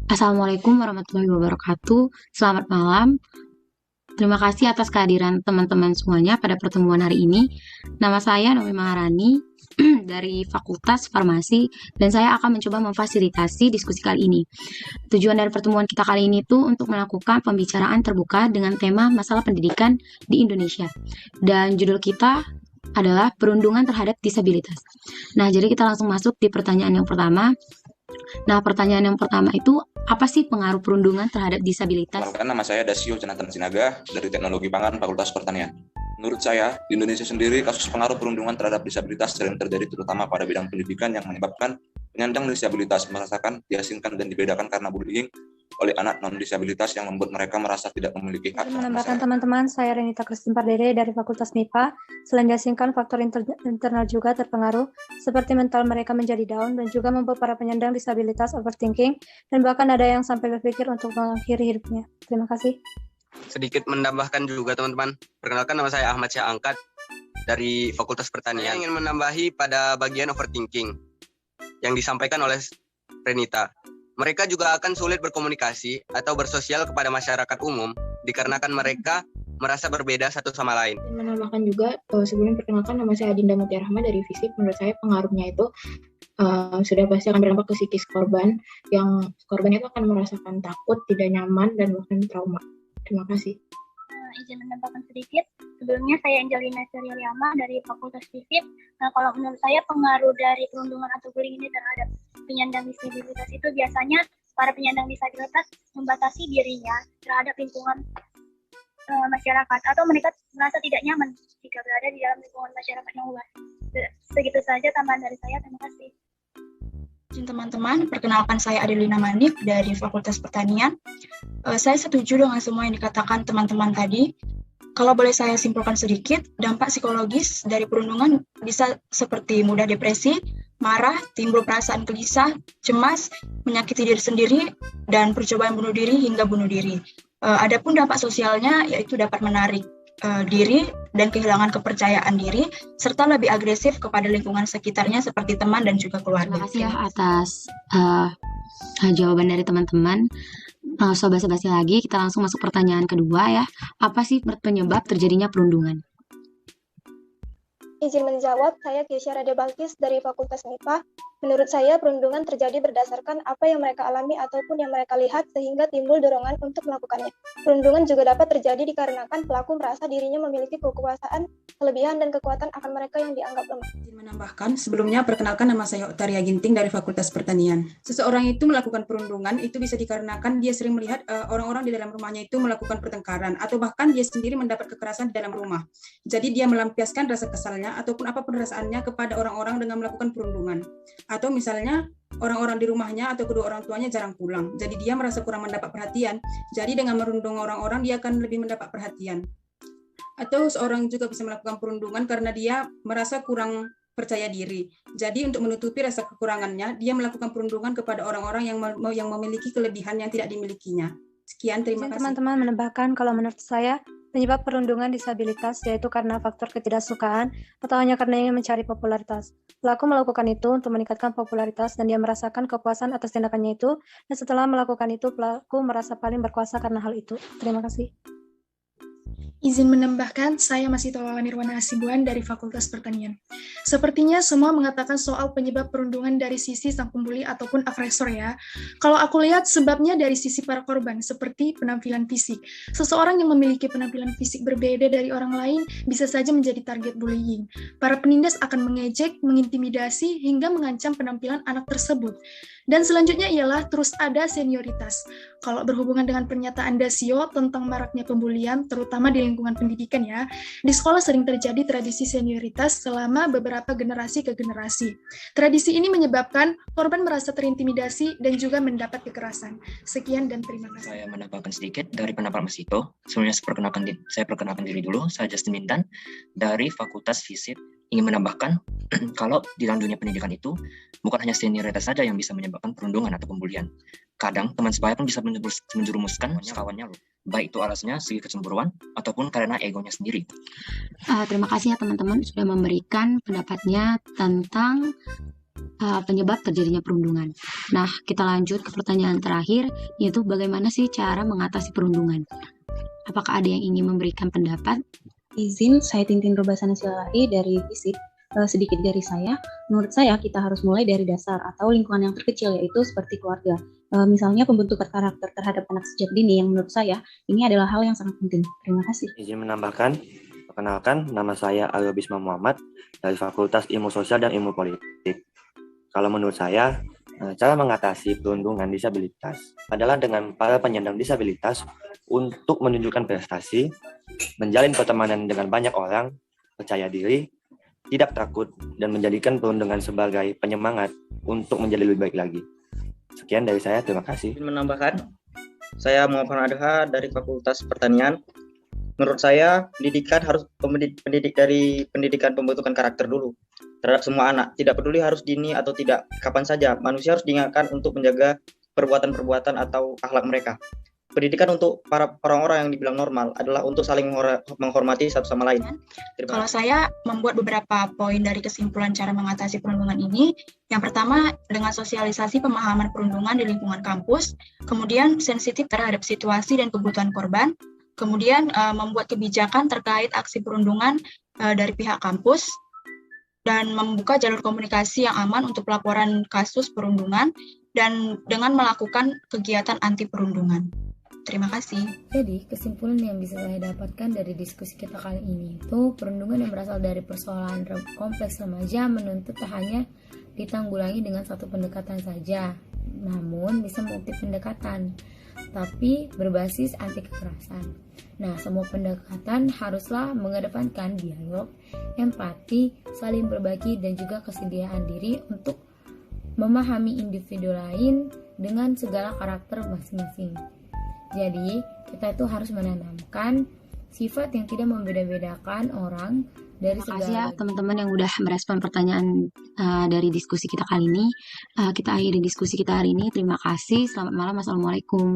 Assalamualaikum warahmatullahi wabarakatuh. Selamat malam. Terima kasih atas kehadiran teman-teman semuanya pada pertemuan hari ini. Nama saya Nomi Maharani dari Fakultas Farmasi dan saya akan mencoba memfasilitasi diskusi kali ini. Tujuan dari pertemuan kita kali ini tuh untuk melakukan pembicaraan terbuka dengan tema masalah pendidikan di Indonesia. Dan judul kita adalah perundungan terhadap disabilitas. Nah, jadi kita langsung masuk di pertanyaan yang pertama. Nah, pertanyaan yang pertama itu, apa sih pengaruh perundungan terhadap disabilitas? Perkenalkan, nama saya Dasio Jonathan Sinaga dari Teknologi Pangan Fakultas Pertanian. Menurut saya, di Indonesia sendiri kasus pengaruh perundungan terhadap disabilitas sering terjadi terutama pada bidang pendidikan yang menyebabkan penyandang disabilitas merasakan diasingkan dan dibedakan karena bullying oleh anak non-disabilitas yang membuat mereka merasa tidak memiliki hak. Menambahkan teman-teman, saya Renita Kristin Pardede dari Fakultas MIPA. Selain diasingkan, faktor internal juga terpengaruh, seperti mental mereka menjadi down dan juga membuat para penyandang disabilitas overthinking, dan bahkan ada yang sampai berpikir untuk mengakhiri hidupnya. Terima kasih. Sedikit menambahkan juga teman-teman, perkenalkan nama saya Ahmad Syah Angkat dari Fakultas Pertanian. Saya ingin menambahi pada bagian overthinking yang disampaikan oleh Renita. Mereka juga akan sulit berkomunikasi atau bersosial kepada masyarakat umum dikarenakan mereka merasa berbeda satu sama lain. Menambahkan juga, sebelum perkenalkan, nama saya Adinda Mutia Rahma dari Fisip. Menurut saya pengaruhnya itu sudah pasti akan berdampak ke psikis korban, yang korban itu akan merasakan takut, tidak nyaman, dan bahkan trauma. Terima kasih. Izin menambahkan sedikit. Sebelumnya saya Angelina Surialiama dari Fakultas Fisip. Nah, kalau menurut saya pengaruh dari perundungan atau bullying ini terhadap penyandang disabilitas itu biasanya para penyandang disabilitas membatasi dirinya terhadap lingkungan masyarakat, atau mereka merasa tidak nyaman jika berada di dalam lingkungan masyarakat yang luas. Segitu saja tambahan dari saya. Terima kasih. Teman-teman, perkenalkan saya Adelina Manik dari Fakultas Pertanian. Saya setuju dengan semua yang dikatakan teman-teman tadi. Kalau boleh saya simpulkan sedikit, dampak psikologis dari perundungan bisa seperti mudah depresi, marah, timbul perasaan gelisah, cemas, menyakiti diri sendiri, dan percobaan bunuh diri hingga bunuh diri. Adapun dampak sosialnya yaitu dapat menarik diri dan kehilangan kepercayaan diri, serta lebih agresif kepada lingkungan sekitarnya seperti teman dan juga keluarga. Terima kasih ya atas jawaban dari teman-teman. Sobat basa-basi lagi, kita langsung masuk pertanyaan kedua ya. Apa sih penyebab terjadinya perundungan? Izin menjawab, saya Keisha Rade Balkis dari Fakultas MIPA. Menurut saya, perundungan terjadi berdasarkan apa yang mereka alami ataupun yang mereka lihat sehingga timbul dorongan untuk melakukannya. Perundungan juga dapat terjadi dikarenakan pelaku merasa dirinya memiliki kekuasaan, kelebihan, dan kekuatan akan mereka yang dianggap lemah. Izin menambahkan, sebelumnya perkenalkan, nama saya Otaria Ginting dari Fakultas Pertanian. Seseorang itu melakukan perundungan itu bisa dikarenakan dia sering melihat orang-orang di dalam rumahnya itu melakukan pertengkaran, atau bahkan dia sendiri mendapat kekerasan di dalam rumah. Jadi dia melampiaskan rasa kesalnya ataupun apapun perasaannya kepada orang-orang dengan melakukan perundungan. Atau misalnya orang-orang di rumahnya atau kedua orang tuanya jarang pulang, jadi dia merasa kurang mendapat perhatian. Jadi dengan merundung orang-orang dia akan lebih mendapat perhatian. Atau seorang juga bisa melakukan perundungan karena dia merasa kurang percaya diri. Jadi untuk menutupi rasa kekurangannya, dia melakukan perundungan kepada orang-orang yang memiliki kelebihan yang tidak dimilikinya. Sekian, terima kasih. Teman-teman menambahkan, kalau menurut saya penyebab perundungan disabilitas yaitu karena faktor ketidaksukaan atau hanya karena ingin mencari popularitas. Pelaku melakukan itu untuk meningkatkan popularitas dan dia merasakan kepuasan atas tindakannya itu, dan setelah melakukan itu pelaku merasa paling berkuasa karena hal itu. Terima kasih. Izin menambahkan, saya masih Tawawan Nirwana Hasibuan dari Fakultas Pertanian. Sepertinya semua mengatakan soal penyebab perundungan dari sisi sang pembuli ataupun agresor ya. Kalau aku lihat sebabnya dari sisi para korban, seperti penampilan fisik. Seseorang yang memiliki penampilan fisik berbeda dari orang lain bisa saja menjadi target bullying. Para penindas akan mengejek, mengintimidasi, hingga mengancam penampilan anak tersebut. Dan selanjutnya ialah terus ada senioritas. Kalau berhubungan dengan pernyataan Dasio tentang maraknya pembulian, terutama di lingkungan pendidikan ya, di sekolah sering terjadi tradisi senioritas selama beberapa generasi ke generasi. Tradisi ini menyebabkan korban merasa terintimidasi dan juga mendapat kekerasan. Sekian dan terima kasih. Saya menambahkan sedikit dari pendapat Mas Ito. Sebelumnya saya perkenalkan diri dulu, saya Justin Bintan dari Fakultas Fisip. Ingin menambahkan, kalau di dalam dunia pendidikan itu, bukan hanya senioritas saja yang bisa menyebabkan perundungan atau pembulian. Kadang teman sebaya pun bisa menjerumuskan kawannya, baik itu alasannya segi kecemburuan ataupun karena egonya sendiri. Terima kasih ya teman-teman sudah memberikan pendapatnya tentang penyebab terjadinya perundungan. Nah, kita lanjut ke pertanyaan terakhir, yaitu bagaimana sih cara mengatasi perundungan? Apakah ada yang ingin memberikan pendapat? Izin, saya Tintin Rubasana Silalahi dari FISIP. Sedikit dari saya, menurut saya kita harus mulai dari dasar atau lingkungan yang terkecil, yaitu seperti keluarga. Misalnya pembentukan karakter terhadap anak sejak dini yang menurut saya ini adalah hal yang sangat penting. Terima kasih. Izin menambahkan, perkenalkan nama saya Aryo Bisma Muhammad dari Fakultas Ilmu Sosial dan Ilmu Politik. Kalau menurut saya, cara mengatasi perundungan disabilitas adalah dengan para penyandang disabilitas untuk menunjukkan prestasi, menjalin pertemanan dengan banyak orang, percaya diri, tidak takut, dan menjadikan perundungan sebagai penyemangat untuk menjadi lebih baik lagi. Sekian dari saya, terima kasih. Menambahkan, saya Muhammad Adha dari Fakultas Pertanian. Menurut saya, pendidikan harus dari pendidikan pembentukan karakter dulu terhadap semua anak. Tidak peduli harus dini atau tidak, kapan saja manusia harus diingatkan untuk menjaga perbuatan-perbuatan atau akhlak mereka. Pendidikan untuk para orang-orang yang dibilang normal adalah untuk saling menghormati satu sama lain. Kalau saya membuat beberapa poin dari kesimpulan cara mengatasi perundungan ini, yang pertama dengan sosialisasi pemahaman perundungan di lingkungan kampus, kemudian sensitif terhadap situasi dan kebutuhan korban, kemudian membuat kebijakan terkait aksi perundungan dari pihak kampus, dan membuka jalur komunikasi yang aman untuk pelaporan kasus perundungan, dan dengan melakukan kegiatan anti perundungan. Terima kasih. Jadi, kesimpulan yang bisa saya dapatkan dari diskusi kita kali ini itu perundungan yang berasal dari persoalan kompleks remaja menuntut tak hanya ditanggulangi dengan satu pendekatan saja, namun bisa multi pendekatan, tapi berbasis anti kekerasan. Nah, semua pendekatan haruslah mengedepankan dialog, empati, saling berbagi, dan juga kesediaan diri untuk memahami individu lain dengan segala karakter masing-masing. Jadi, kita itu harus menanamkan sifat yang tidak membeda-bedakan orang dari segala. Terima kasih ya teman-teman yang udah merespon pertanyaan dari diskusi kita kali ini. Kita akhiri diskusi kita hari ini. Terima kasih. Selamat malam. Assalamualaikum.